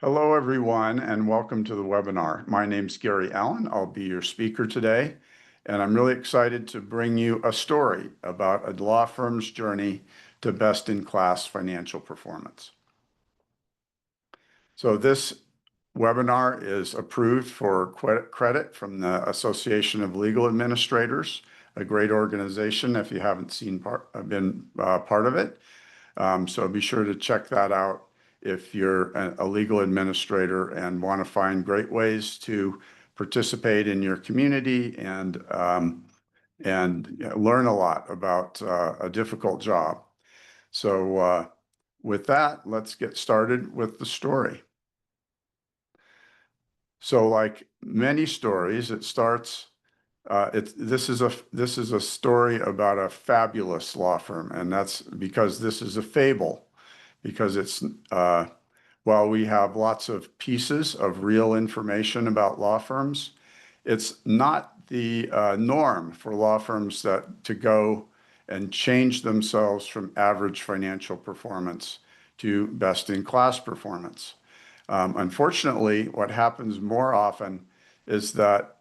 Hello, everyone, and welcome to the webinar. My name's Gary Allen. I'll be your speaker today, and I'm really excited to bring you a story about a law firm's journey to best-in-class financial performance. So this webinar is approved for credit from the Association of Legal Administrators, a great organization if you haven't been part of it. So be sure to check that out if you're a legal administrator and want to find great ways to participate in your community and learn a lot about a difficult job. So with that, let's get started with the story. So like many stories, it starts. This is a story about a fabulous law firm, and that's because this is a fable. Because it's while we have lots of pieces of real information about law firms, it's not the norm for law firms to go and change themselves from average financial performance to best-in-class performance. Unfortunately, what happens more often is that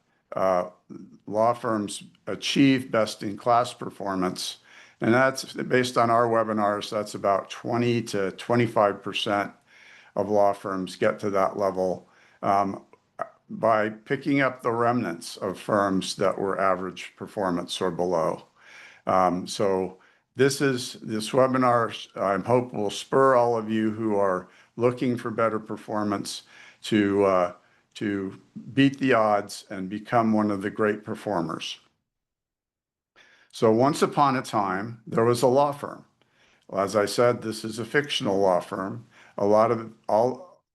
law firms achieve best-in-class performance, and that's based on our webinars. That's about 20 to 25% of law firms get to that level by picking up the remnants of firms that were average performance or below. So this webinar, I hope, will spur all of you who are looking for better performance to beat the odds and become one of the great performers. So once upon a time, there was a law firm. Well, as I said, this is a fictional law firm.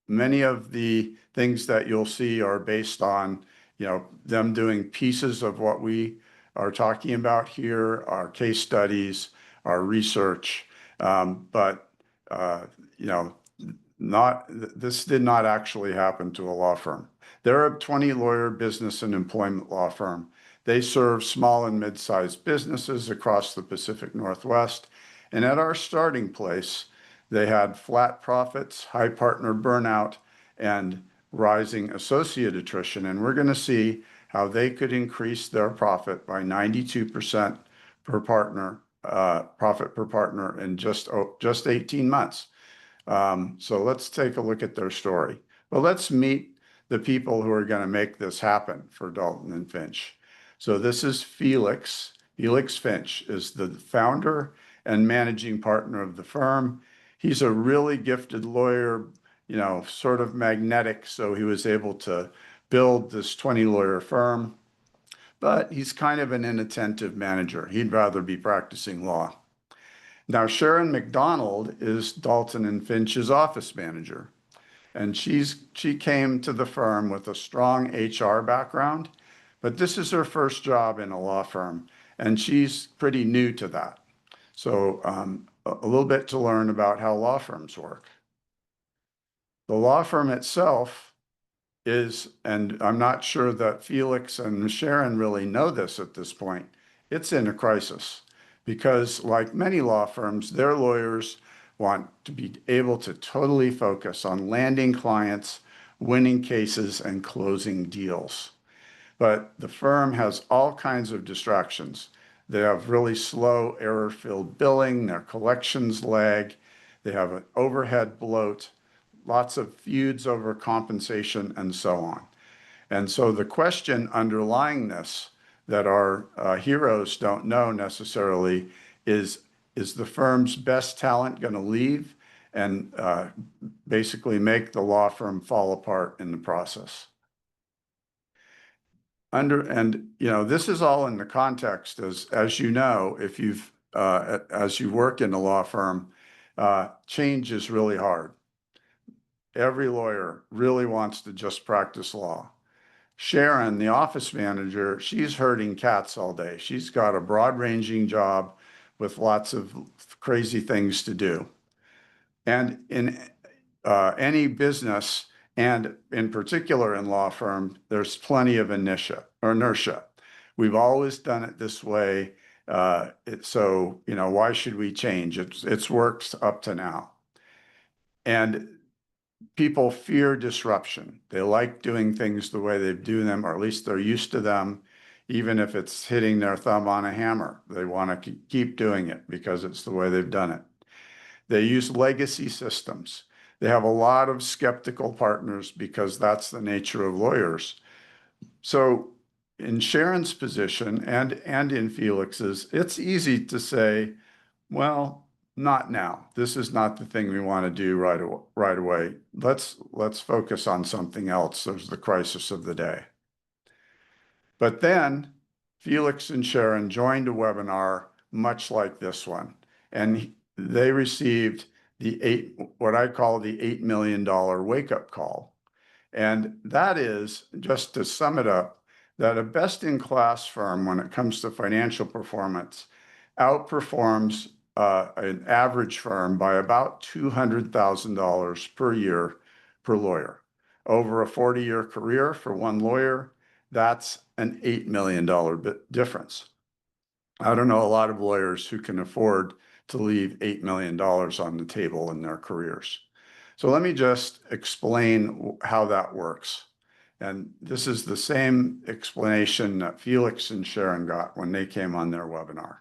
Many of the things that you'll see are based on, them doing pieces of what we are talking about here, our case studies, our research. This did not actually happen to a law firm. They're a 20-lawyer business and employment law firm. They serve small and mid-sized businesses across the Pacific Northwest. And at our starting place, they had flat profits, high partner burnout, and rising associate attrition. And we're going to see how they could increase their profit by 92% per partner, profit per partner in just 18 months. So let's take a look at their story. Well, let's meet the people who are going to make this happen for Dalton and Finch. So this is Felix. Felix Finch is the founder and managing partner of the firm. He's a really gifted lawyer, sort of magnetic, so he was able to build this 20-lawyer firm. But he's kind of an inattentive manager. He'd rather be practicing law. Now, Sharon McDonald is Dalton and Finch's office manager. And she came to the firm with a strong HR background, but this is her first job in a law firm, and she's pretty new to that. So a little bit to learn about how law firms work. The law firm itself is, and I'm not sure that Felix and Sharon really know this at this point, it's in a crisis because like many law firms, their lawyers want to be able to totally focus on landing clients, winning cases, and closing deals. But the firm has all kinds of distractions. They have really slow, error-filled billing, their collections lag, they have an overhead bloat, lots of feuds over compensation, and so on. And so the question underlying this that our heroes don't know necessarily is the firm's best talent going to leave and basically make the law firm fall apart in the process? This is all in the context as you know, if as you work in a law firm, change is really hard. Every lawyer really wants to just practice law. Sharon, the office manager, she's herding cats all day. She's got a broad-ranging job with lots of crazy things to do. And in any business, and in particular in law firm, there's plenty of inertia. We've always done it this way. So, why should we change? It's worked up to now. And people fear disruption. They like doing things the way they do them, or at least they're used to them, even if it's hitting their thumb on a hammer. They want to keep doing it because it's the way they've done it. They use legacy systems. They have a lot of skeptical partners because that's the nature of lawyers. So in Sharon's position and in Felix's, it's easy to say, well, not now. This is not the thing we want to do right away. Let's focus on something else. There's the crisis of the day. But then Felix and Sharon joined a webinar much like this one, and they received what I call the $8 million wake-up call. And that is, just to sum it up, that a best-in-class firm, when it comes to financial performance, outperforms an average firm by about $200,000 per year per lawyer. Over a 40-year career for one lawyer, that's an $8 million difference. I don't know a lot of lawyers who can afford to leave $8 million on the table in their careers. So let me just explain how that works. And this is the same explanation that Felix and Sharon got when they came on their webinar.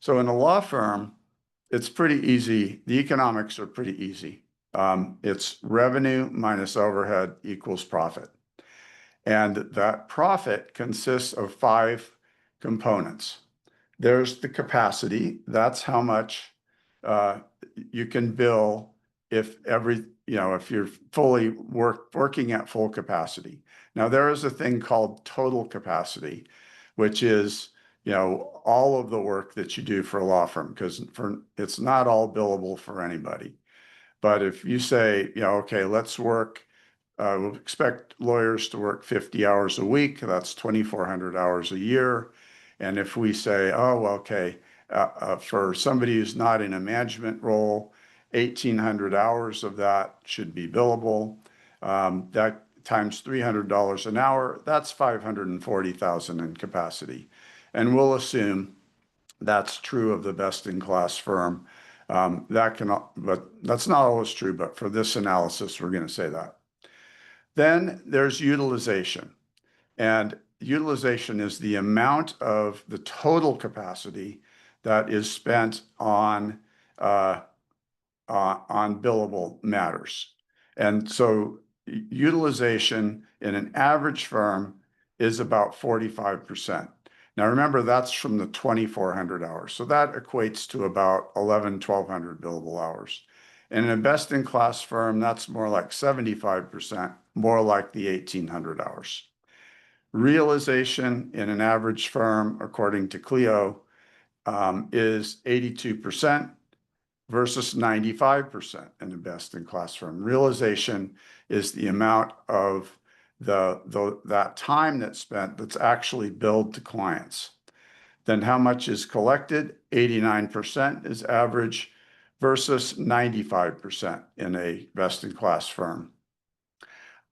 So in a law firm, it's pretty easy. The economics are pretty easy. It's revenue minus overhead equals profit. And that profit consists of 5 components. There's the capacity. That's how much you can bill if you're fully working at full capacity. Now, there is a thing called total capacity, which is all of the work that you do for a law firm, because it's not all billable for anybody. But if you say, okay, we'll expect lawyers to work 50 hours a week, that's 2,400 hours a year. And if we say, oh, okay, for somebody who's not in a management role, 1,800 hours of that should be billable. That times $300 an hour, that's $540,000 in capacity. And we'll assume that's true of the best-in-class firm. But that's not always true, but for this analysis, we're going to say that. Then there's utilization. And utilization is the amount of the total capacity that is spent on billable matters. And so utilization in an average firm is about 45%. Now remember, that's from the 2,400 hours. So that equates to about 1,100 billable hours. And in a best-in-class firm, that's more like 75%, more like the 1,800 hours. Realization in an average firm, according to Clio, is 82% versus 95% in a best-in-class firm. Realization is the amount of that time that's spent that's actually billed to clients. Then how much is collected? 89% is average versus 95% in a best-in-class firm.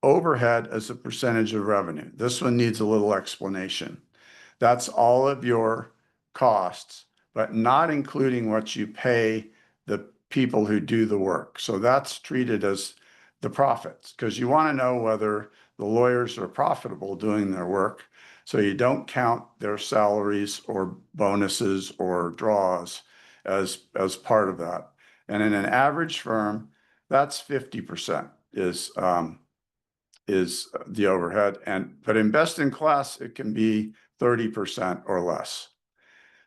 Overhead as a percentage of revenue. This one needs a little explanation. That's all of your costs, but not including what you pay the people who do the work. So that's treated as the profits, because you want to know whether the lawyers are profitable doing their work. So you don't count their salaries or bonuses or draws as part of that. And in an average firm, that's 50% is the overhead. But in best in class, it can be 30% or less.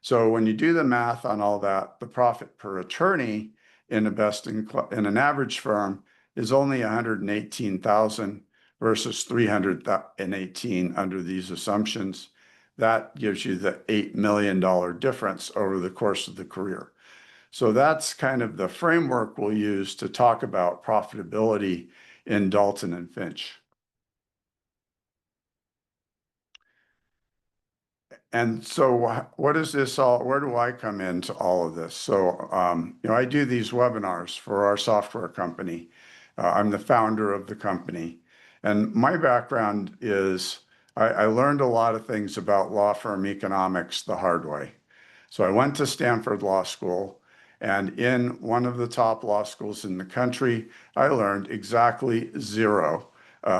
So when you do the math on all that, the profit per attorney in an average firm is only 118,000 versus 318 under these assumptions. That gives you the $8 million difference over the course of the career. So that's kind of the framework we'll use to talk about profitability in Dalton and Finch. And so what is this all? Where do I come into all of this? So, I do these webinars for our software company. I'm the founder of the company. And my background is I learned a lot of things about law firm economics the hard way. So I went to Stanford Law School, And in one of the top law schools in the country, I learned exactly zero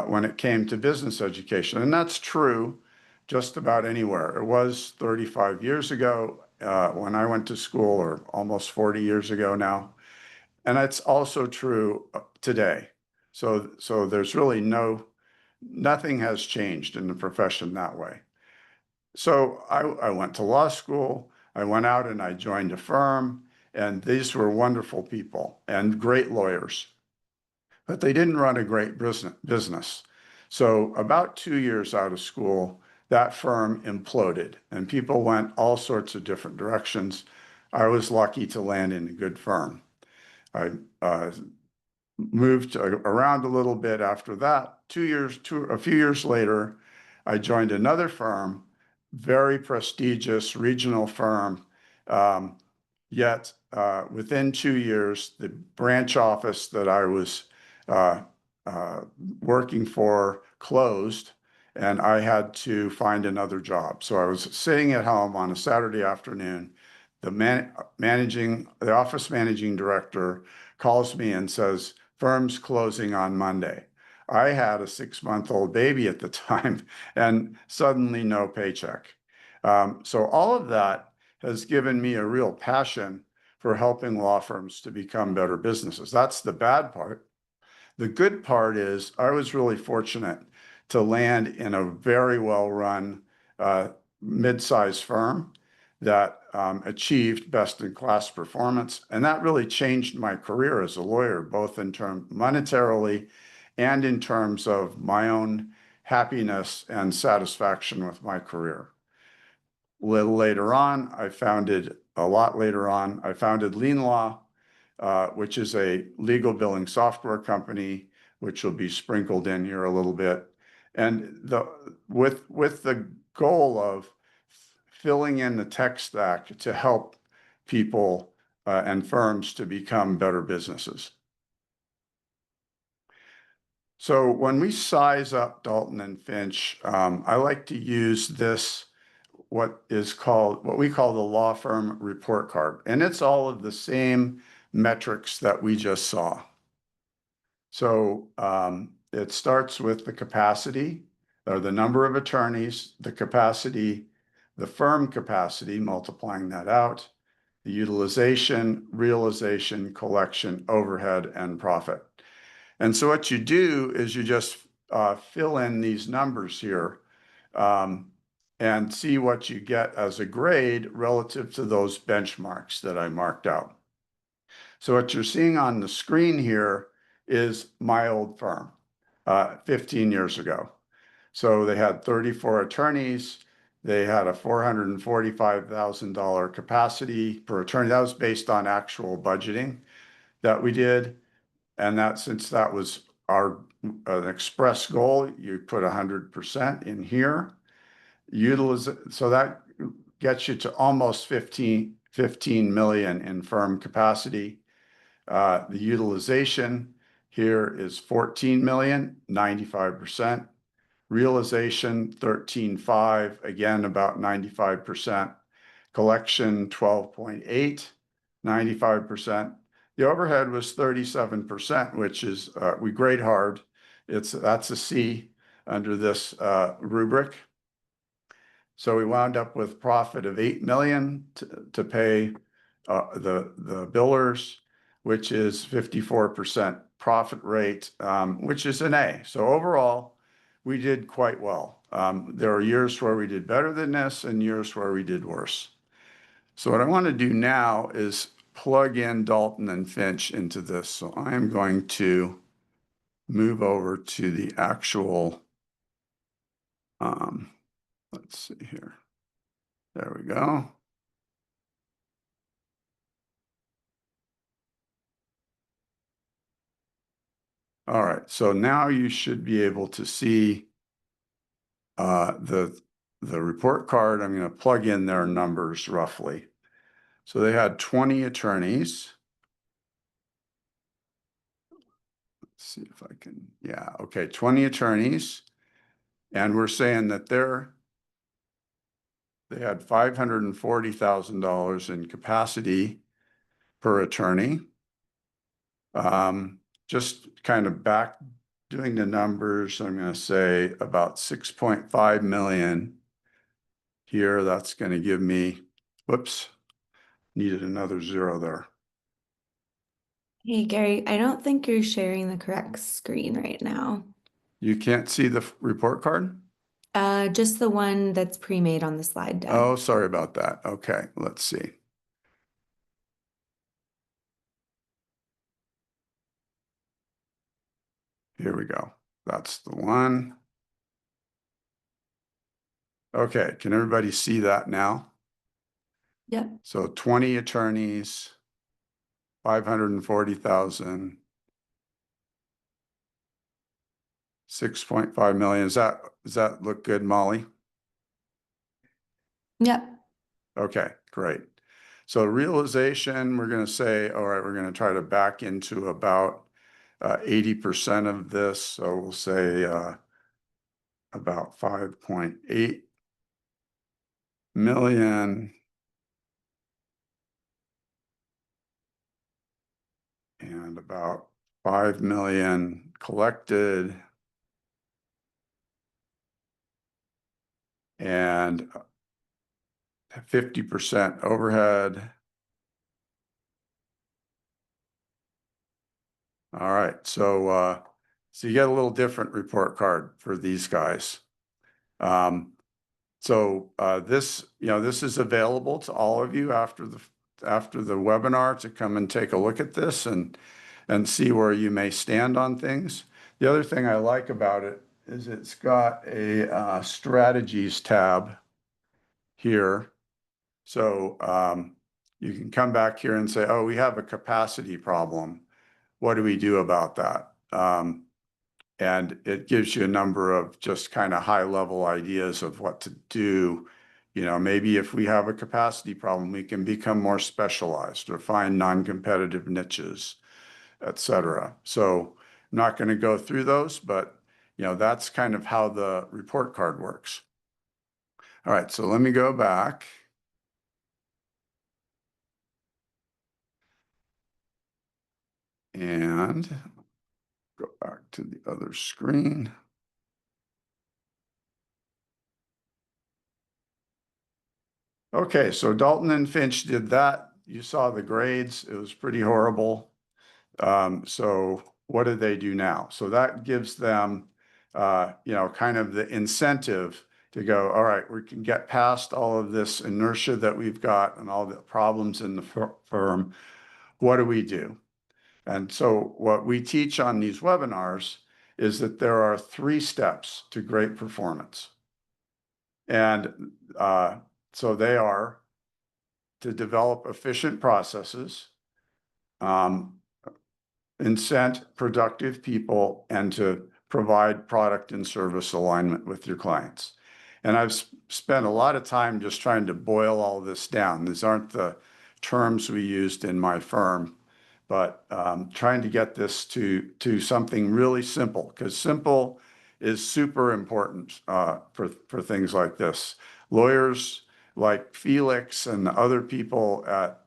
when it came to business education. And that's true just about anywhere. It was 35 years ago when I went to school, or almost 40 years ago now. And it's also true today. So there's really nothing has changed in the profession that way. So I went to law school. I went out and I joined a firm, and these were wonderful people and great lawyers, but they didn't run a great business. So about 2 years out of school, that firm imploded and people went all sorts of different directions. I was lucky to land in a good firm. I moved around a little bit after that. A few years later, I joined another firm, very prestigious regional firm. Yet within 2 years, the branch office that I was uh, working for closed, and I had to find another job. So I was sitting at home on a Saturday afternoon. The office managing director calls me and says, "Firm's closing on Monday." I had a 6-month-old baby at the time, and suddenly no paycheck. So all of that has given me a real passion for helping law firms to become better businesses. That's the bad part. The good part is I was really fortunate to land in a very well-run mid-sized firm that achieved best-in-class performance. And that really changed my career as a lawyer, both in terms monetarily and in terms of my own happiness and satisfaction with my career. A little later on, I founded LeanLaw, which is a legal billing software company, which will be sprinkled in here a little bit. And with the goal of filling in the tech stack to help people and firms to become better businesses. So when we size up Dalton and Finch, I like to use what we call the law firm report card. And it's all of the same metrics that we just saw. So it starts with the capacity, or the number of attorneys, the capacity, the firm capacity, multiplying that out, the utilization, realization, collection, overhead, and profit. And so what you do is you just fill in these numbers here and see what you get as a grade relative to those benchmarks that I marked out. So what you're seeing on the screen here is my old firm, 15 years ago. So they had 34 attorneys. They had a $445,000 capacity per attorney. That was based on actual budgeting that we did. And since that was an express goal, you put 100% in here. So that gets you to almost 15 million in firm capacity. The utilization here is 14 million, 95%. Realization 13.5, again about 95%. Collection 12.8, 95%. The overhead was 37%, which is we grade hard. That's a C under this rubric. So we wound up with profit of 8 million to pay the billers, which is 54% profit rate, which is an A. So overall, we did quite well. There are years where we did better than this and years where we did worse. So what I want to do now is plug in Dalton and Finch into this. So I am going to move over to the actual, let's see here. There we go. All right, so now you should be able to see the report card. I'm going to plug in their numbers roughly. So they had 20 attorneys. Let's see if I can, yeah, okay, 20 attorneys. And we're saying that they had $540,000 in capacity per attorney. Just kind of back doing the numbers, I'm going to say about 6.5 million here. That's going to give me, whoops, needed another zero there. Hey, Gary, I don't think you're sharing the correct screen right now. You can't see the report card? Just the one that's pre-made on the slide deck. Oh, sorry about that. Okay, let's see. Here we go. That's the one. Okay, can everybody see that now? Yep. So 20 attorneys, 540,000, 6.5 million. Does that look good, Molly? Yep. Okay, great. So realization, we're going to say, all right, we're going to try to back into about 80% of this. So we'll say about 5.8 million. And about 5 million collected. And 50% overhead. All right, so you get a little different report card for these guys. This, this is available to all of you after the webinar to come and take a look at this and see where you may stand on things. The other thing I like about it is it's got a strategies tab here. So you can come back here and say, oh, we have a capacity problem. What do we do about that? And it gives you a number of just kind of high level ideas of what to do. Maybe if we have a capacity problem, we can become more specialized or find non-competitive niches, et cetera. So I'm not going to go through those, but that's kind of how the report card works. All right, so let me go back. And go back to the other screen. Okay, so Dalton and Finch did that. You saw the grades. It was pretty horrible. So what do they do now? So that gives them, kind of the incentive to go, all right, we can get past all of this inertia that we've got and all the problems in the firm. What do we do? And so what we teach on these webinars is that there are 3 steps to great performance. And so they are to develop efficient processes, incent productive people, and to provide product and service alignment with your clients. And I've spent a lot of time just trying to boil all this down. These aren't the terms we used in my firm, but trying to get this to something really simple, because simple is super important for things like this. Lawyers like Felix and other people at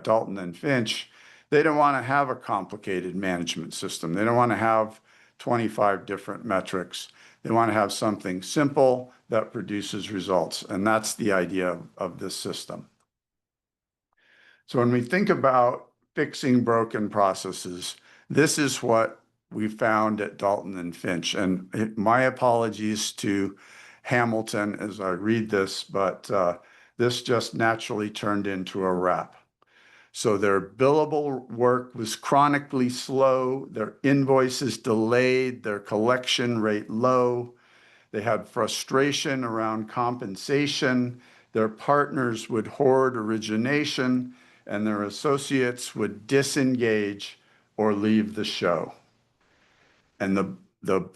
Dalton and Finch, they don't want to have a complicated management system. They don't want to have 25 different metrics. They want to have something simple that produces results. And that's the idea of this system. So when we think about fixing broken processes, this is what we found at Dalton and Finch. And my apologies to Hamilton as I read this, but this just naturally turned into a wrap. So their billable work was chronically slow, their invoices delayed, their collection rate low. They had frustration around compensation. Their partners would hoard origination, and their associates would disengage or leave the show. And the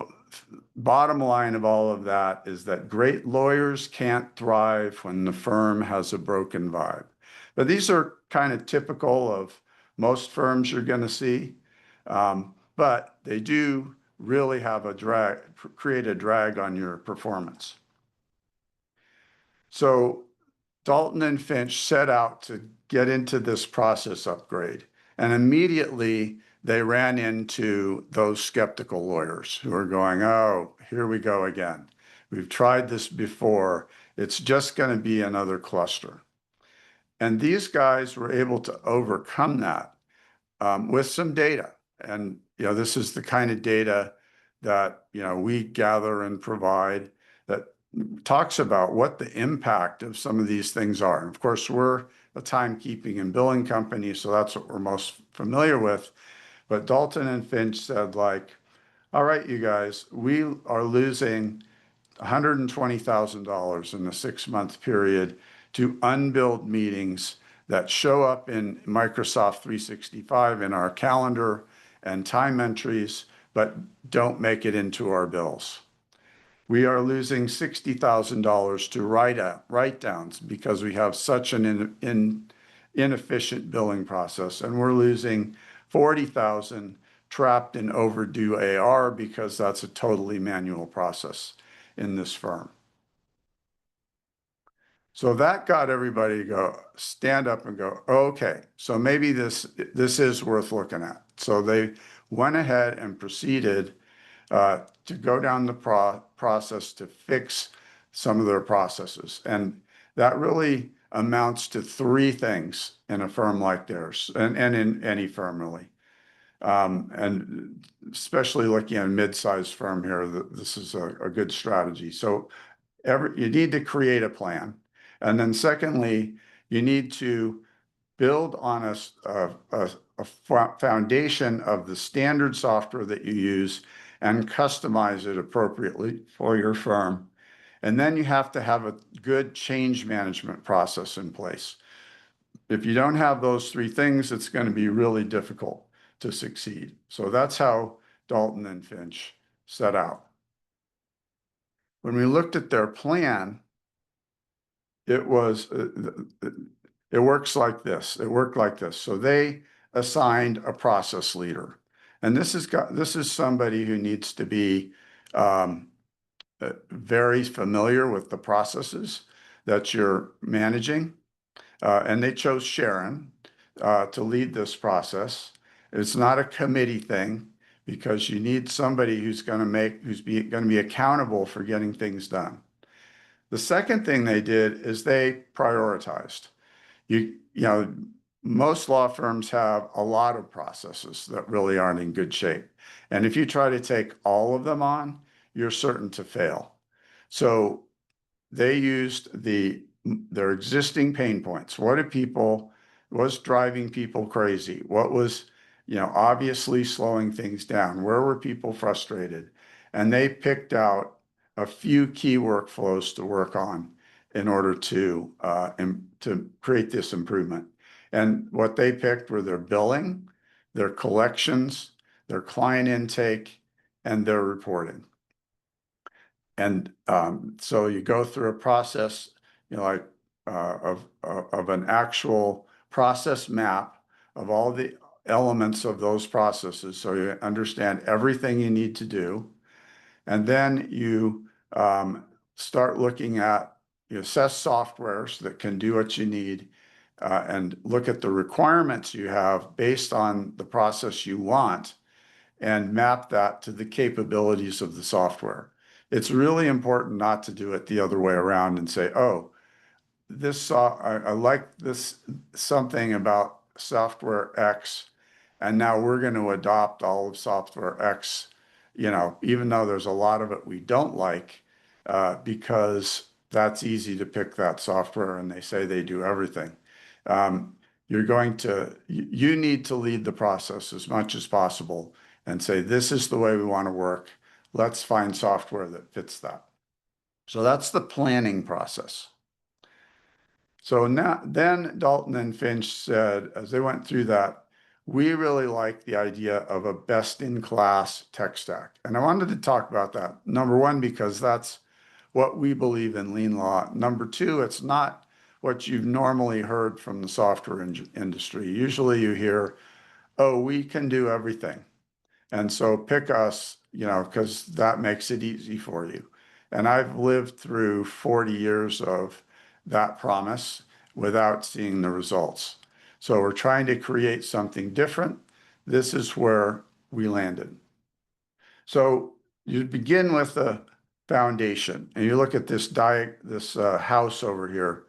bottom line of all of that is that great lawyers can't thrive when the firm has a broken vibe. But these are kind of typical of most firms you're going to see. But they do really have create a drag on your performance. So Dalton and Finch set out to get into this process upgrade. And immediately they ran into those skeptical lawyers who are going, oh, here we go again. We've tried this before. It's just going to be another cluster. And these guys were able to overcome that with some data. And this is the kind of data that we gather and provide that talks about what the impact of some of these things are. And of course, we're a timekeeping and billing company, so that's what we're most familiar with. But Dalton and Finch said, like, all right, you guys, we are losing $120,000 in a 6-month period to unbilled meetings that show up in Microsoft 365 in our calendar and time entries, but don't make it into our bills. We are losing $60,000 to write-downs because we have such an inefficient billing process, and we're losing $40,000 trapped in overdue AR because that's a totally manual process in this firm. So that got everybody to go stand up and go, okay, so maybe this is worth looking at. So they went ahead and proceeded to go down the process to fix some of their processes. And that really amounts to 3 things in a firm like theirs, and in any firm really. And especially looking at a mid-sized firm here, this is a good strategy. So you need to create a plan. And then secondly, you need to build on a foundation of the standard software that you use and customize it appropriately for your firm. And then you have to have a good change management process in place. If you don't have those 3 things, it's going to be really difficult to succeed. So that's how Dalton and Finch set out. When we looked at their plan, it works like this. It worked like this. So they assigned a process leader, and this is somebody who needs to be very familiar with the processes that you're managing. And they chose Sharon to lead this process. It's not a committee thing because you need somebody who's going to be accountable for getting things done. The second thing they did is they prioritized. Most law firms have a lot of processes that really aren't in good shape. And if you try to take all of them on, you're certain to fail. So they used their existing pain points. What's driving people crazy? What was, obviously slowing things down? Where were people frustrated? And they picked out a few key workflows to work on in order to create this improvement. And what they picked were their billing, their collections, their client intake, and their reporting. And so you go through a process, like of an actual process map of all the elements of those processes, so you understand everything you need to do. And then you start looking at, you assess softwares that can do what you need, and look at the requirements you have based on the process you want, and map that to the capabilities of the software. It's really important not to do it the other way around and say, oh, I like this something about software X, and now we're going to adopt all of software X, even though there's a lot of it we don't like, because that's easy to pick that software and they say they do everything. You need to lead the process as much as possible and say, this is the way we want to work. Let's find software that fits that. So that's the planning process. So then Dalton and Finch said, as they went through that, we really like the idea of a best-in-class tech stack. And I wanted to talk about that. Number one, because that's what we believe in LeanLaw. Number two, it's not what you've normally heard from the software industry. Usually you hear, oh, we can do everything. And so pick us, because that makes it easy for you. And I've lived through 40 years of that promise without seeing the results. So we're trying to create something different. This is where we landed. So you begin with the foundation, and you look at this house over here.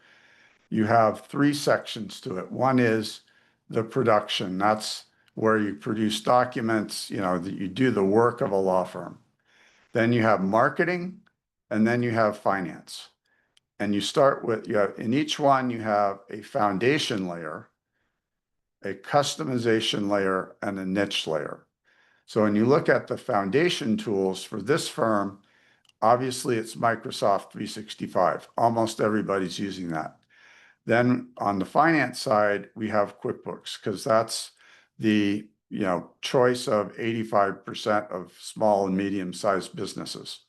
You have three sections to it. One is the production. That's where you produce documents, that you do the work of a law firm. Then you have marketing, and then you have finance. And in each one, you have a foundation layer, a customization layer, and a niche layer. So when you look at the foundation tools for this firm, obviously it's Microsoft 365. Almost everybody's using that. Then on the finance side, we have QuickBooks because that's the choice of 85% of small and medium-sized businesses.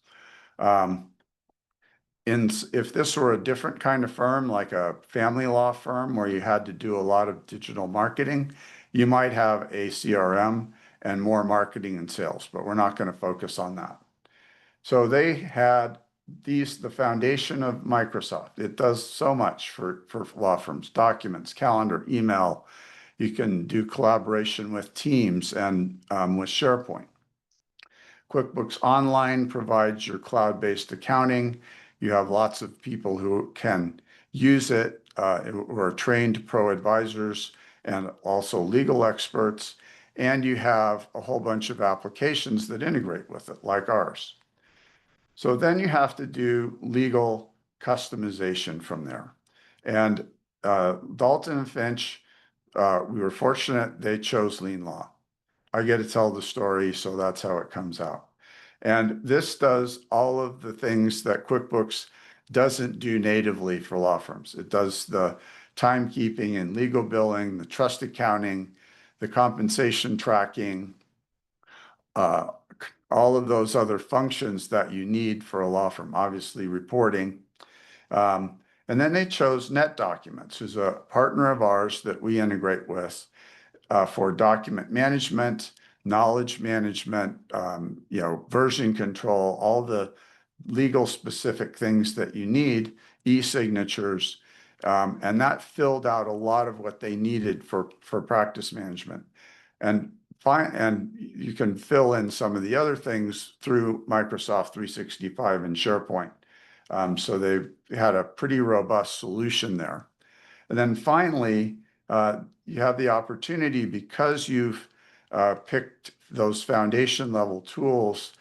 If this were a different kind of firm, like a family law firm where you had to do a lot of digital marketing, you might have a CRM and more marketing and sales, but we're not going to focus on that. So they had the foundation of Microsoft. It does so much for law firms: documents, calendar, email. You can do collaboration with Teams and with SharePoint. QuickBooks Online provides your cloud-based accounting. You have lots of people who can use it, who are trained pro advisors and also legal experts. And you have a whole bunch of applications that integrate with it, like ours. So then you have to do legal customization from there. And Dalton and Finch, we were fortunate they chose LeanLaw. I get to tell the story, so that's how it comes out. And this does all of the things that QuickBooks doesn't do natively for law firms. It does the timekeeping and legal billing, the trust accounting, the compensation tracking, all of those other functions that you need for a law firm, obviously reporting. And then they chose NetDocuments, who's a partner of ours that we integrate with for document management, knowledge management, version control, all the legal specific things that you need, e-signatures. And that filled out a lot of what they needed for practice management. And you can fill in some of the other things through Microsoft 365 and SharePoint. So they've had a pretty robust solution there. And then finally, you have the opportunity, because you've picked those foundation level tools,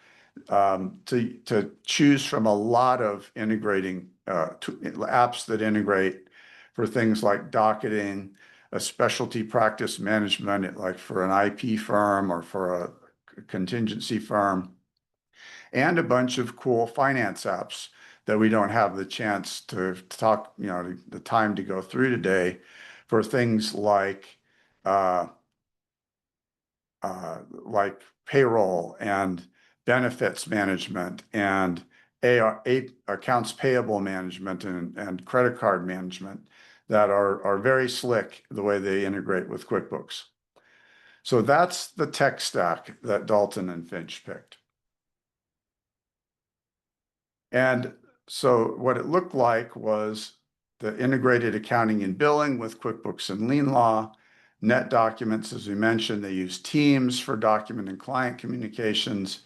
to choose from a lot of integrating apps that integrate for things like docketing, a specialty practice management, like for an IP firm or for a contingency firm, and a bunch of cool finance apps that we don't have the chance to talk, the time to go through today, for things like payroll and benefits management and accounts payable management and credit card management that are very slick the way they integrate with QuickBooks. So that's the tech stack that Dalton and Finch picked. And so what it looked like was the integrated accounting and billing with QuickBooks and LeanLaw. NetDocuments, as we mentioned, they use Teams for document and client communications,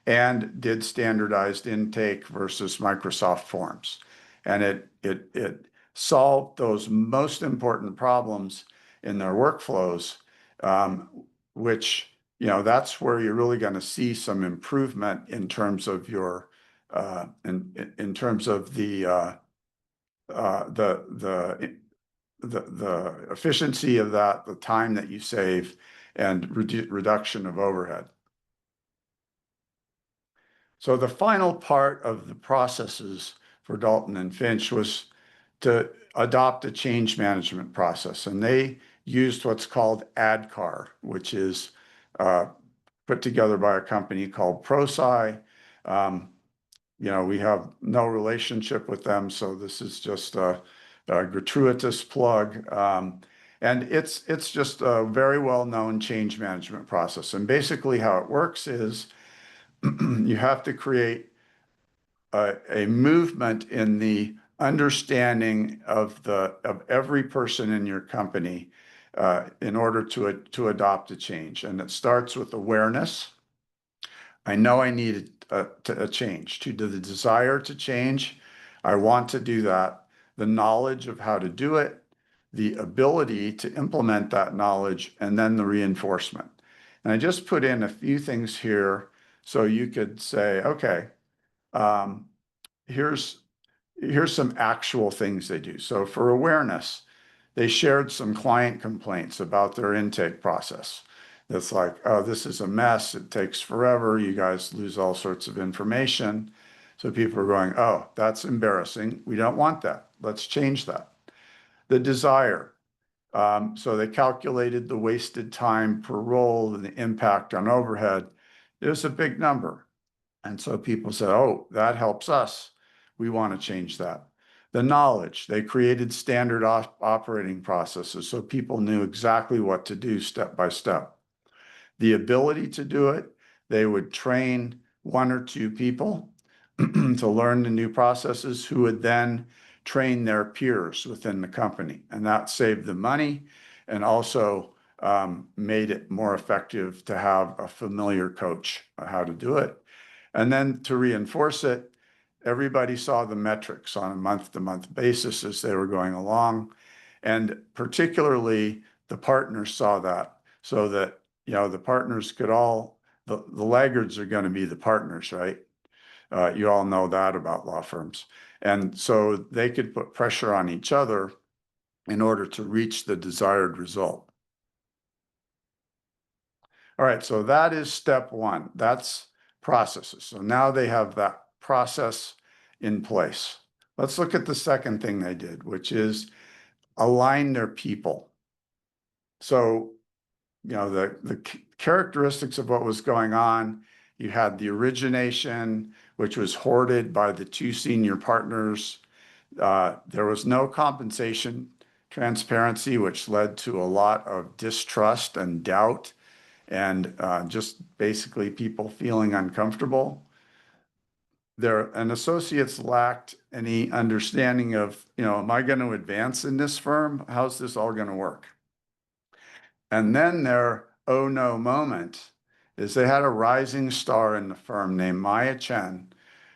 and did standardized intake versus Microsoft Forms. And it solved those most important problems in their workflows, which, that's where you're really going to see some improvement in terms of your in terms of the efficiency of that, the time that you save, and reduction of overhead. So the final part of the processes for Dalton and Finch was to adopt a change management process, and they used what's called ADKAR, which is put together by a company called ProSci. We have no relationship with them, so this is just a gratuitous plug. And it's just a very well-known change management process. And basically how it works is you have to create a movement in the understanding of every person in your company in order to adopt a change. And it starts with awareness. I know I need a change, to the desire to change. I want to do that. The knowledge of how to do it, the ability to implement that knowledge, and then the reinforcement. And I just put in a few things here so you could say, okay, um, here's some actual things they do. So for awareness, they shared some client complaints about their intake process. It's like, oh, this is a mess. It takes forever. You guys lose all sorts of information. So people are going, oh, that's embarrassing. We don't want that. Let's change that. The desire. So they calculated the wasted time per role and the impact on overhead. It was a big number. And so people said, oh, that helps us. We want to change that. The knowledge, they created standard operating processes so people knew exactly what to do step by step. The ability to do it, they would train one or two people to learn the new processes who would then train their peers within the company. And that saved them money and also made it more effective to have a familiar coach on how to do it. And then to reinforce it, everybody saw the metrics on a month-to-month basis as they were going along. And particularly the partners saw that, so that, the partners could all, the laggards are going to be the partners, right? You all know that about law firms. And so they could put pressure on each other in order to reach the desired result. All right, so that is step one. That's processes. So now they have that process in place. Let's look at the second thing they did, which is align their people. So, the characteristics of what was going on, you had the origination, which was hoarded by the two senior partners. There was no compensation transparency, which led to a lot of distrust and doubt and just basically people feeling uncomfortable. And associates lacked any understanding of, am I going to advance in this firm? How's this all going to work? And then their oh no moment is they had a rising star in the firm named Maya Chen,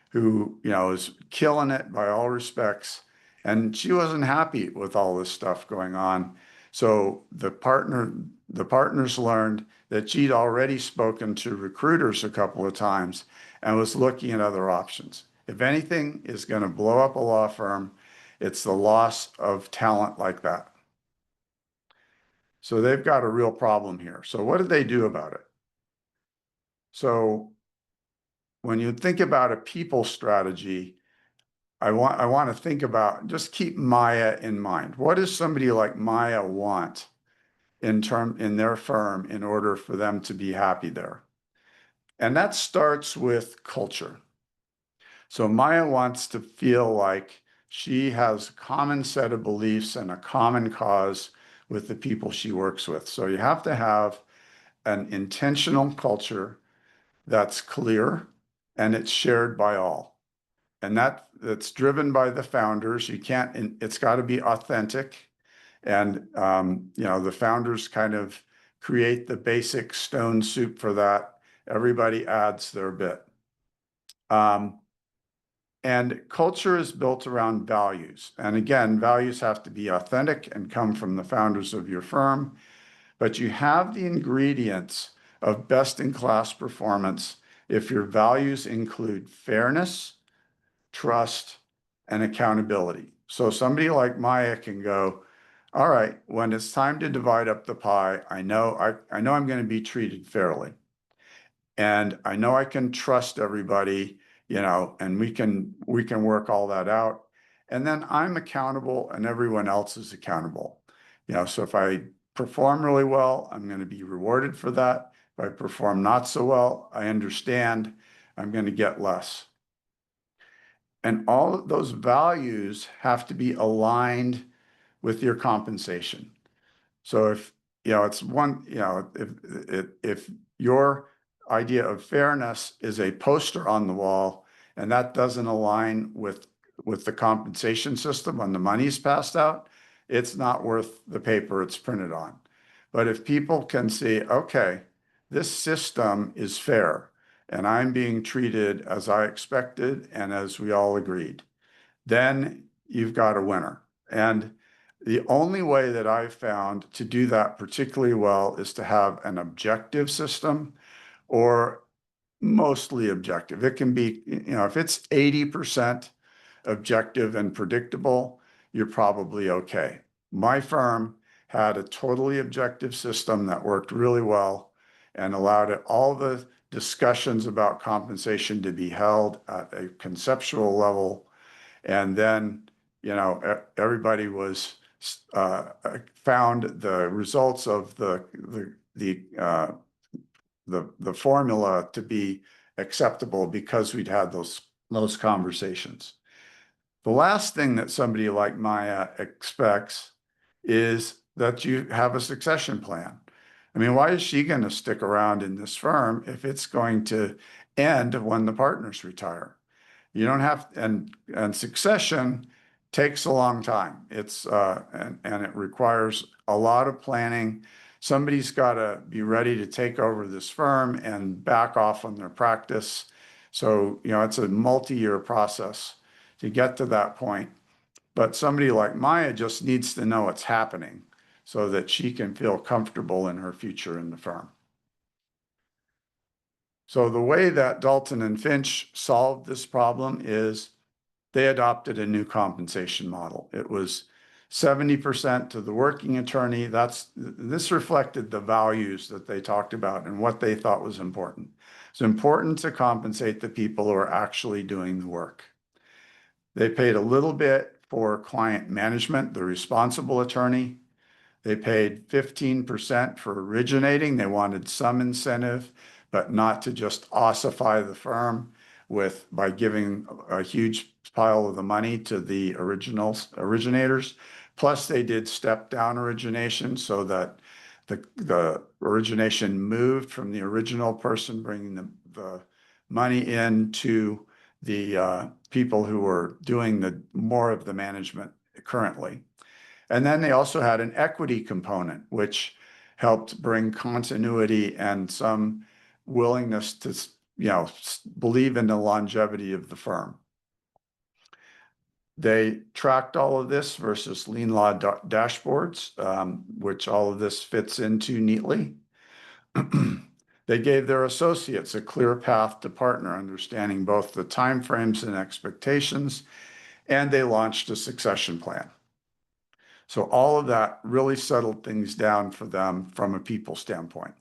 who, is killing it by all respects. And she wasn't happy with all this stuff going on. So the partners learned that she'd already spoken to recruiters a couple of times and was looking at other options. If anything is going to blow up a law firm, it's the loss of talent like that. So they've got a real problem here. So what did they do about it? So when you think about a people strategy, I want to think about, just keep Maya in mind. What does somebody like Maya want in their firm in order for them to be happy there? And that starts with culture. So Maya wants to feel like she has a common set of beliefs and a common cause with the people she works with. So you have to have an intentional culture that's clear and it's shared by all. And that's driven by the founders. It's got to be authentic. And, the founders kind of create the basic stone soup for that. Everybody adds their bit. And culture is built around values. And again, values have to be authentic and come from the founders of your firm. But you have the ingredients of best-in-class performance if your values include fairness, trust, and accountability. So somebody like Maya can go, all right, when it's time to divide up the pie, I know I'm going to be treated fairly. And I know I can trust everybody, and we can work all that out. And then I'm accountable and everyone else is accountable. So if I perform really well, I'm going to be rewarded for that. If I perform not so well, I understand I'm going to get less. And all of those values have to be aligned with your compensation. So if, it's one, if your idea of fairness is a poster on the wall and that doesn't align with with the compensation system when the money's passed out, it's not worth the paper it's printed on. But if people can see, okay, this system is fair and I'm being treated as I expected and as we all agreed, then you've got a winner. And the only way that I've found to do that particularly well is to have an objective system, or mostly objective. It can be, if it's 80% objective and predictable, you're probably okay. My firm had a totally objective system that worked really well and allowed all the discussions about compensation to be held at a conceptual level. And then, everybody was found the results of the formula to be acceptable because we'd had those conversations. The last thing that somebody like Maya expects is that you have a succession plan. I mean, why is she going to stick around in this firm if it's going to end when the partners retire? You don't have, and succession takes a long time. It's and it requires a lot of planning. Somebody's got to be ready to take over this firm and back off on their practice. So, it's a multi-year process to get to that point. But somebody like Maya just needs to know it's happening so that she can feel comfortable in her future in the firm. So the way that Dalton and Finch solved this problem is they adopted a new compensation model. It was 70% to the working attorney. This reflected the values that they talked about and what they thought was important. It's important to compensate the people who are actually doing the work. They paid a little bit for client management, the responsible attorney. They paid 15% for originating. They wanted some incentive, but not to just ossify the firm by giving a huge pile of the money to the originators. Plus, they did step down origination so that the origination moved from the original person bringing the money in to the people who were doing more of the management currently. And then they also had an equity component, which helped bring continuity and some willingness to, believe in the longevity of the firm. They tracked all of this versus LeanLaw dashboards, which all of this fits into neatly. They gave their associates a clear path to partner, understanding both the timeframes and expectations, and they launched a succession plan. So all of that really settled things down for them from a people standpoint.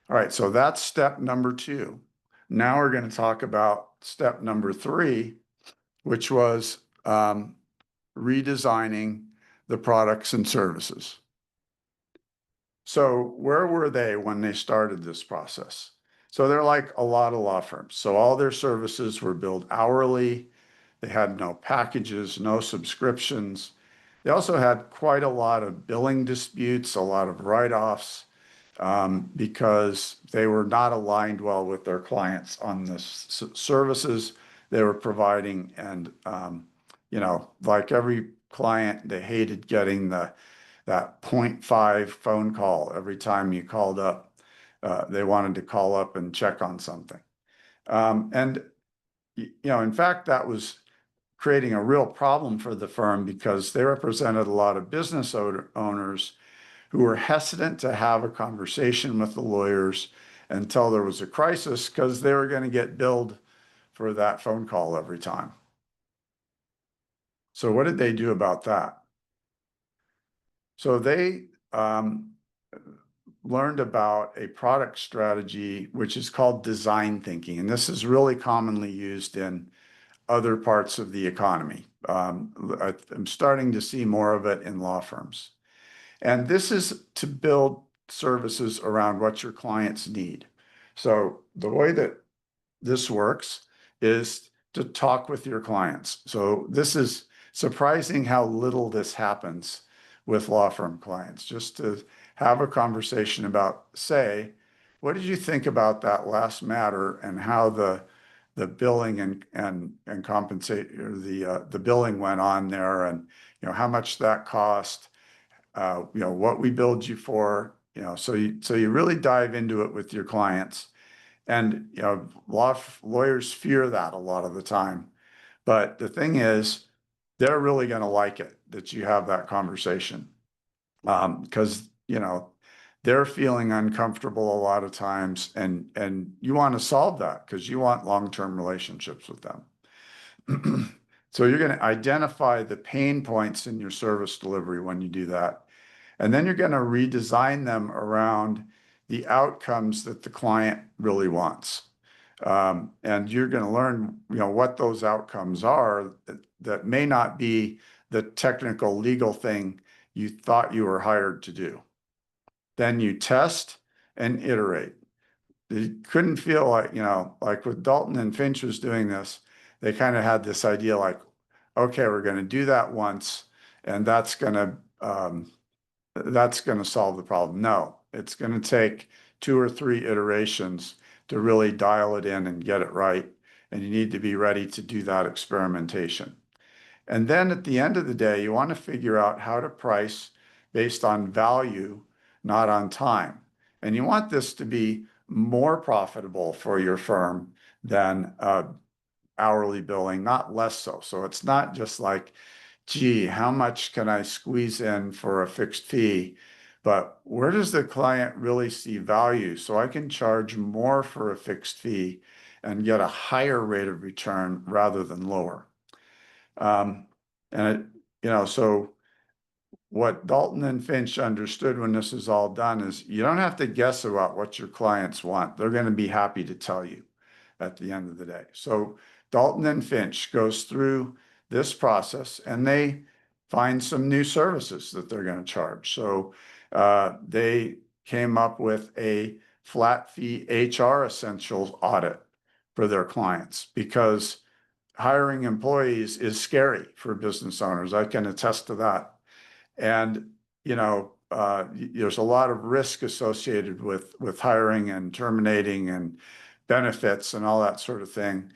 All right, so that's step number 2. Now we're going to talk about step number 3, which was redesigning the products and services. So where were they when they started this process? So they're like a lot of law firms. So all their services were billed hourly. They had no packages, no subscriptions. They also had quite a lot of billing disputes, a lot of write-offs, because they were not aligned well with their clients on the services they were providing. And, like every client, they hated getting that 0.5 phone call every time you called up. They wanted to call up and check on something. In fact, that was creating a real problem for the firm because they represented a lot of business owners who were hesitant to have a conversation with the lawyers until there was a crisis because they were going to get billed for that phone call every time. So what did they do about that? So they learned about a product strategy which is called design thinking, and this is really commonly used in other parts of the economy. I'm starting to see more of it in law firms. And this is to build services around what your clients need. So the way that this works is to talk with your clients. So this is surprising how little this happens with law firm clients, just to have a conversation about, say, what did you think about that last matter and how the the billing and compensate, or the billing went on there, and how much that cost, what we billed you for, so you really dive into it with your clients. And lawyers fear that a lot of the time, but the thing is, they're really going to like it that you have that conversation, because they're feeling uncomfortable a lot of times, and you want to solve that because you want long-term relationships with them. So you're going to identify the pain points in your service delivery when you do that. And then you're going to redesign them around the outcomes that the client really wants. And you're going to learn, what those outcomes are that may not be the technical legal thing you thought you were hired to do. Then you test and iterate. You couldn't feel like with Dalton and Finch was doing this, they kind of had this idea like, okay, we're going to do that once, and that's going to solve the problem. No, it's going to take 2 or 3 iterations to really dial it in and get it right. And you need to be ready to do that experimentation. And then at the end of the day, you want to figure out how to price based on value, not on time. And you want this to be more profitable for your firm than hourly billing, not less so. So it's not just like, gee, how much can I squeeze in for a fixed fee? But where does the client really see value? So I can charge more for a fixed fee and get a higher rate of return rather than lower. So what Dalton and Finch understood when this is all done is you don't have to guess about what your clients want. They're going to be happy to tell you at the end of the day. So Dalton and Finch goes through this process, and they find some new services that they're going to charge. So they came up with a flat fee HR essentials audit for their clients, because hiring employees is scary for business owners. I can attest to that. And, there's a lot of risk associated with hiring and terminating and benefits and all that sort of thing.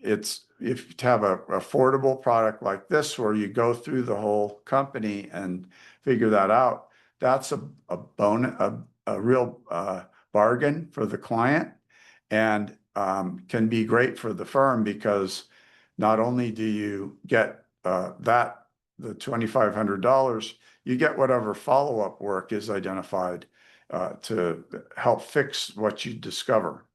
It's, if you have a affordable product like this, where you go through the whole company and figure that out, that's a real bargain for the client, and can be great for the firm, because not only do you get the $2,500, you get whatever follow-up work is identified to help fix what you discover.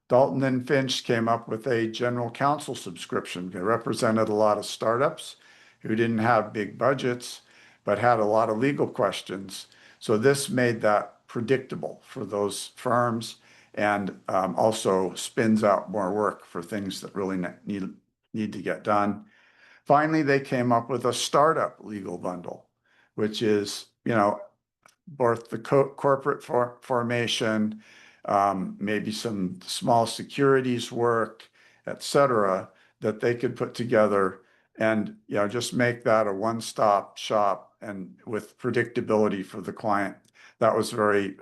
Dalton and Finch came up with a general counsel subscription. They represented a lot of startups who didn't have big budgets, but had a lot of legal questions. So this made that predictable for those firms, and also spins out more work for things that really need to get done. Finally, they came up with a startup legal bundle, which is, both the corporate formation, maybe some small securities work, et cetera, that they could put together and, just make that a one-stop shop, and with predictability for the client. That was very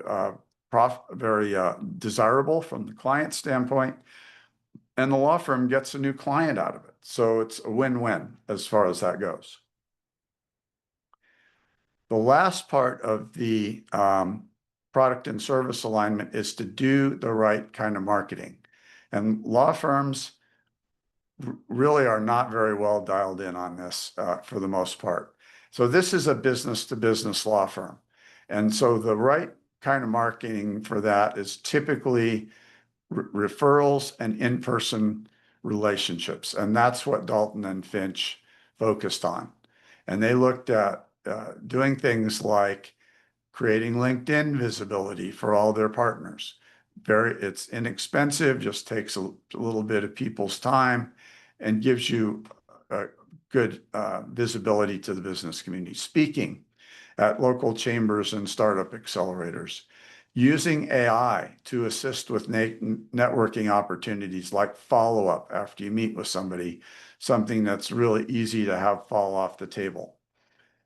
desirable from the client standpoint, and the law firm gets a new client out of it. So it's a win-win as far as that goes. The last part of the product and service alignment is to do the right kind of marketing. And law firms really are not very well dialed in on this for the most part. So this is a business-to-business law firm. And so the right kind of marketing for that is typically referrals and in-person relationships. And that's what Dalton and Finch focused on. And they looked at doing things like creating LinkedIn visibility for all their partners. It's inexpensive, just takes a little bit of people's time, and gives you good visibility to the business community. Speaking at local chambers and startup accelerators, using AI to assist with networking opportunities, like follow-up after you meet with somebody, something that's really easy to have fall off the table.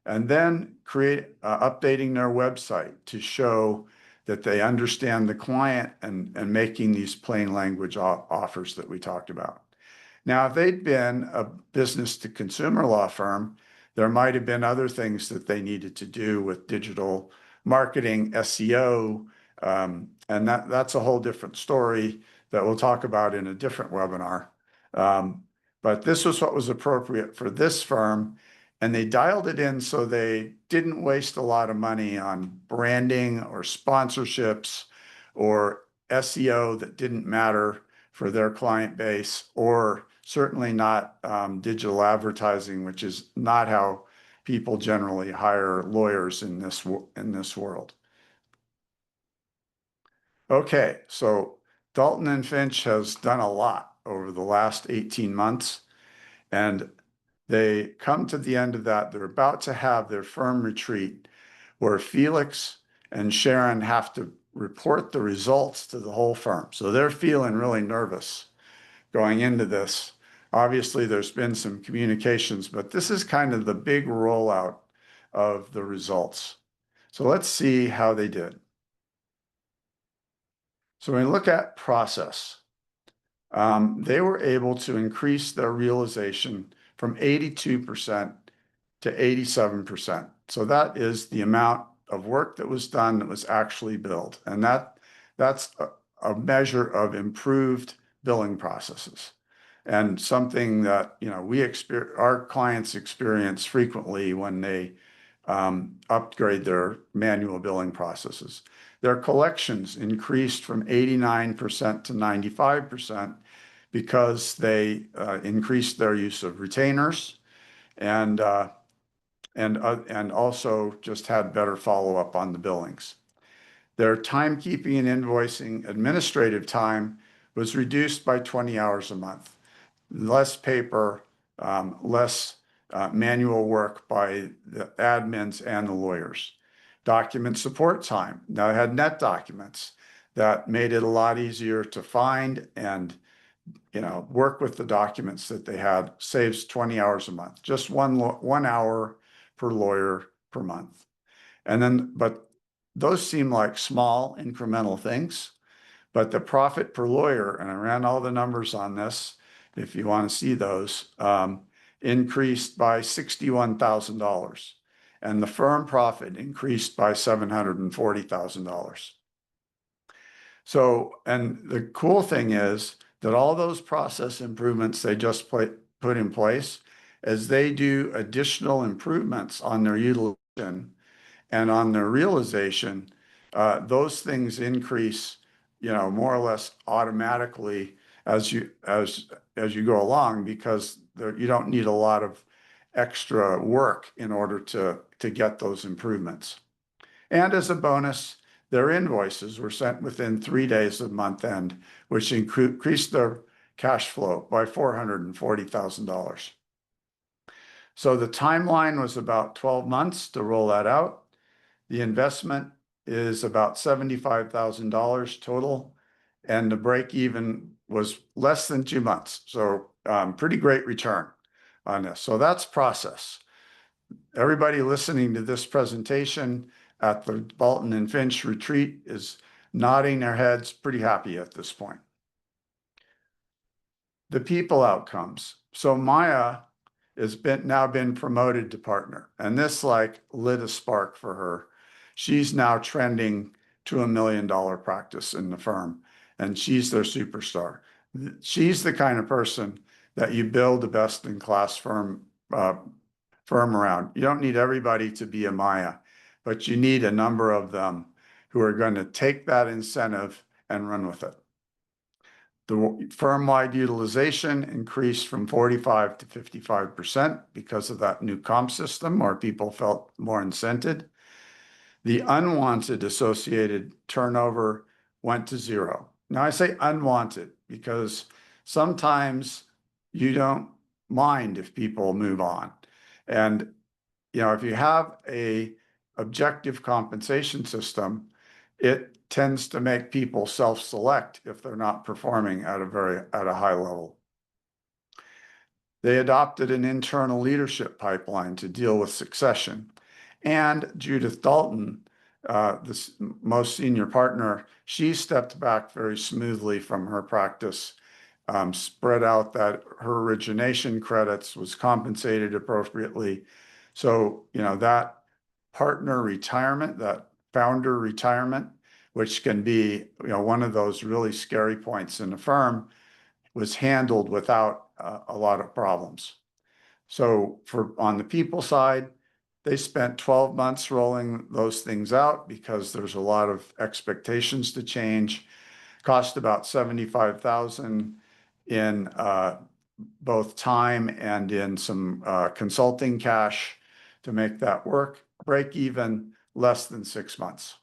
And then updating their website to show that they understand the client and making these plain language offers that we talked about. Now, if they'd been a business to consumer law firm, there might have been other things that they needed to do with digital marketing, SEO, and that's a whole different story that we'll talk about in a different webinar. But this was what was appropriate for this firm, and they dialed it in so they didn't waste a lot of money on branding or sponsorships or SEO that didn't matter for their client base, or certainly not digital advertising, which is not how people generally hire lawyers in this world. Okay, so Dalton and Finch has done a lot over the last 18 months, and they come to the end of that. They're about to have their firm retreat where Felix and Sharon have to report the results to the whole firm. So they're feeling really nervous going into this. Obviously, there's been some communications, but this is kind of the big rollout of the results. So let's see how they did. So when we look at process, they were able to increase their realization from 82% to 87%. So that is the amount of work that was done that was actually billed. And that's a measure of improved billing processes, and something that our clients experience frequently when they upgrade their manual billing processes. Their collections increased from 89% to 95% because they increased their use of retainers and also just had better follow-up on the billings. Their timekeeping and invoicing administrative time was reduced by 20 hours a month. Less paper, less manual work by the admins and the lawyers. Document support time. Now, I had NetDocuments that made it a lot easier to find and work with the documents that they had. Saves 20 hours a month, just one hour per lawyer per month. But those seem like small incremental things, but the profit per lawyer, and I ran all the numbers on this, if you want to see those, increased by $61,000. And the firm profit increased by $740,000. So, and the cool thing is that all those process improvements they just put in place, as they do additional improvements on their utilization and on their realization, those things increase, more or less automatically as you go along, because you don't need a lot of extra work in order to get those improvements. And as a bonus, their invoices were sent within 3 days of month end, which increased their cash flow by $440,000. So the timeline was about 12 months to roll that out. The investment is about $75,000 total, and the break even was less than 2 months. So pretty great return on this. So that's process. Everybody listening to this presentation at the Dalton and Finch retreat is nodding their heads, pretty happy at this point. The people outcomes. So Maya has now been promoted to partner, and this lit a spark for her. She's now trending to $1 million practice in the firm, and she's their superstar. She's the kind of person that you build a best-in-class firm around. You don't need everybody to be a Maya, but you need a number of them who are going to take that incentive and run with it. The firm-wide utilization increased from 45 to 55% because of that new comp system, where people felt more incented. The unwanted associated turnover went to 0. Now, I say unwanted because sometimes you don't mind if people move on. And, if you have a objective compensation system, it tends to make people self-select if they're not performing at a high level. They adopted an internal leadership pipeline to deal with succession. And Judith Dalton this most senior partner, she stepped back very smoothly from her practice, spread out that her origination credits, was compensated appropriately. So, that partner retirement, that founder retirement, which can be, one of those really scary points in the firm, was handled without a lot of problems. So on the people side, they spent 12 months rolling those things out because there's a lot of expectations to change. Cost about 75,000 in both time and in some consulting cash to make that work. Break even less than 6 months.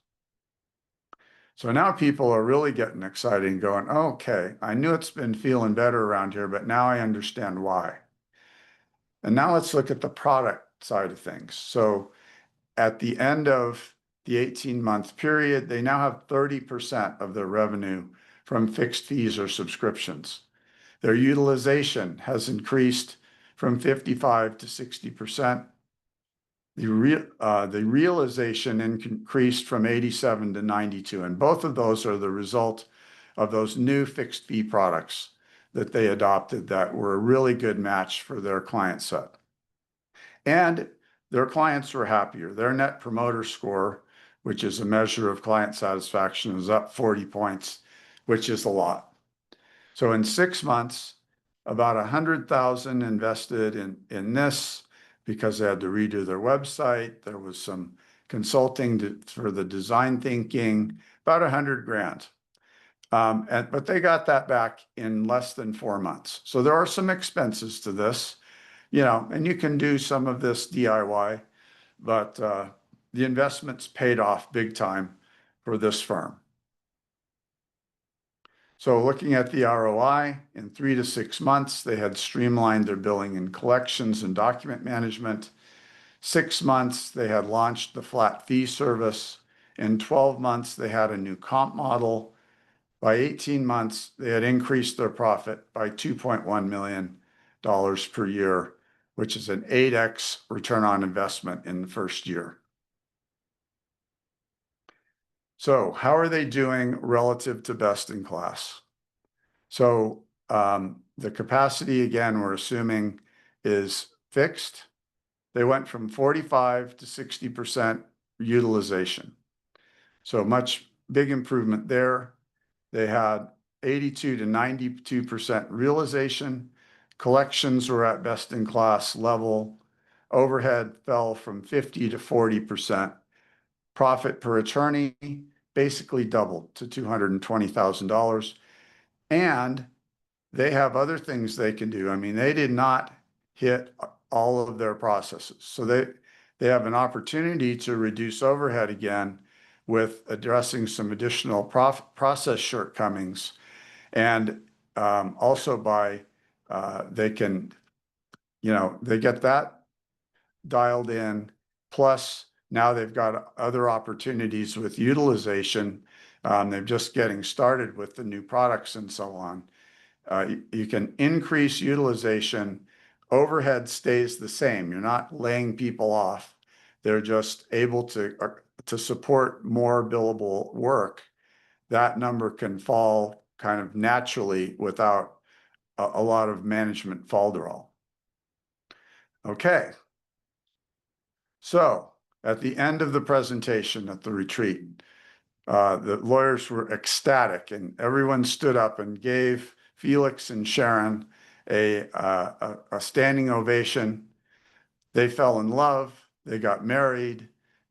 So now people are really getting excited and going, okay, I knew it's been feeling better around here, but now I understand why. And now let's look at the product side of things. So at the end of the 18-month period, they now have 30% of their revenue from fixed fees or subscriptions. Their utilization has increased from 55 to 60%. The realization increased from 87 to 92, and both of those are the result of those new fixed fee products that they adopted that were a really good match for their client set. And their clients were happier. Their net promoter score, which is a measure of client satisfaction, is up 40 points, which is a lot. So in 6 months, about 100,000 invested in this because they had to redo their website. There was some consulting for the design thinking, about 100 grand. But they got that back in less than 4 months. So there are some expenses to this, and you can do some of this DIY, but the investments paid off big time for this firm. So looking at the ROI, in 3 to 6 months, they had streamlined their billing and collections and document management. 6 months, they had launched the flat fee service. In 12 months, they had a new comp model. By 18 months, they had increased their profit by $2.1 million per year, which is an 8x return on investment in the first year. So how are they doing relative to best in class? So the capacity, again, we're assuming is fixed. They went from 45 to 60% utilization. So much big improvement there. They had 82 to 92% realization. Collections were at best in class level. Overhead fell from 50 to 40%. Profit per attorney basically doubled to $220,000. And they have other things they can do. I mean, they did not hit all of their processes. So they have an opportunity to reduce overhead again with addressing some additional process shortcomings. And also by they can, they get that dialed in. Plus, now they've got other opportunities with utilization. They're just getting started with the new products and so on. You can increase utilization. Overhead stays the same. You're not laying people off. They're just able to support more billable work. That number can fall kind of naturally without a lot of management falderall. Okay. So at the end of the presentation at the retreat, the lawyers were ecstatic and everyone stood up and gave Felix and Sharon a standing ovation. They fell in love, they got married,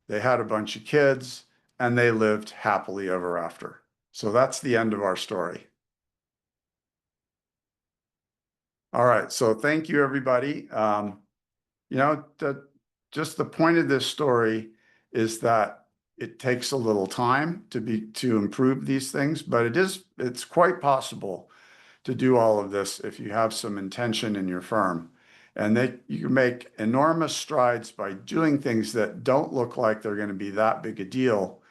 they had a bunch of kids, and they lived happily ever after. So that's the end of our story. All right, so thank you, everybody. Just the point of this story is that it takes a little time to improve these things, but it's quite possible to do all of this if you have some intention in your firm. And you can make enormous strides by doing things that don't look like they're going to be that big a deal,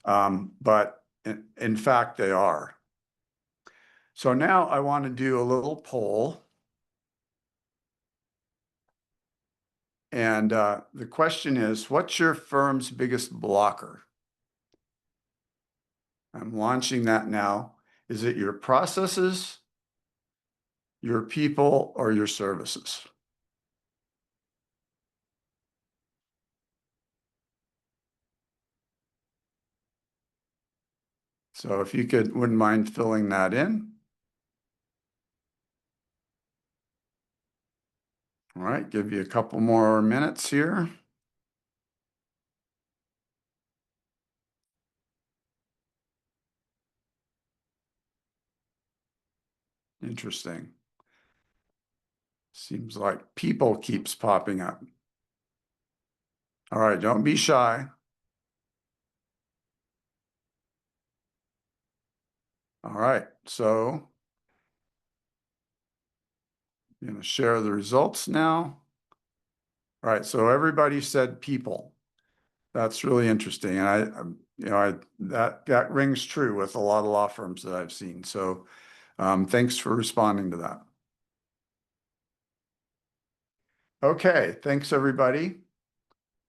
but in fact they are. So now I want to do a little poll. And the question is, what's your firm's biggest blocker? I'm launching that now. Is it your processes, your people, or your services? So if you wouldn't mind filling that in. All right, give you a couple more minutes here. Interesting. Seems like people keeps popping up. All right, don't be shy. All right, so I'm going to share the results now. All right, so everybody said people. That's really interesting, and that rings true with a lot of law firms that I've seen. So, thanks for responding to that. Okay, thanks everybody.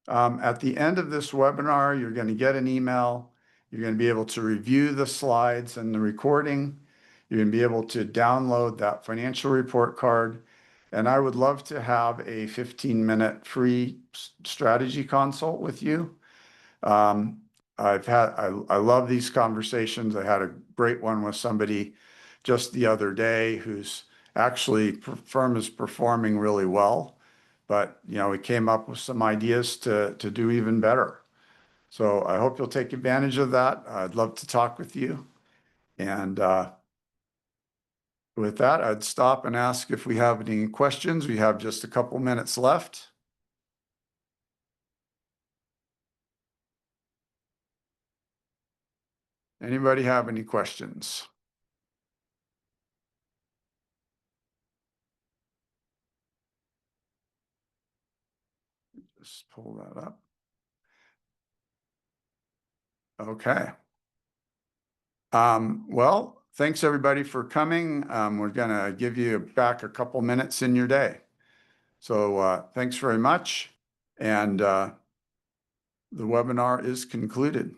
At the end of this webinar, you're going to get an email. You're going to be able to review the slides and the recording. You're going to be able to download that financial report card. And I would love to have a 15-minute free strategy consult with you. I love these conversations. I had a great one with somebody just the other day whose actually firm is performing really well, but we came up with some ideas to do even better. So I hope you'll take advantage of that. I'd love to talk with you. And with that, I'd stop and ask if we have any questions. We have just a couple minutes left. Anybody have any questions? Just pull that up. Okay. Well, thanks everybody for coming. We're gonna give you back a couple minutes in your day. So thanks very much. And the webinar is concluded.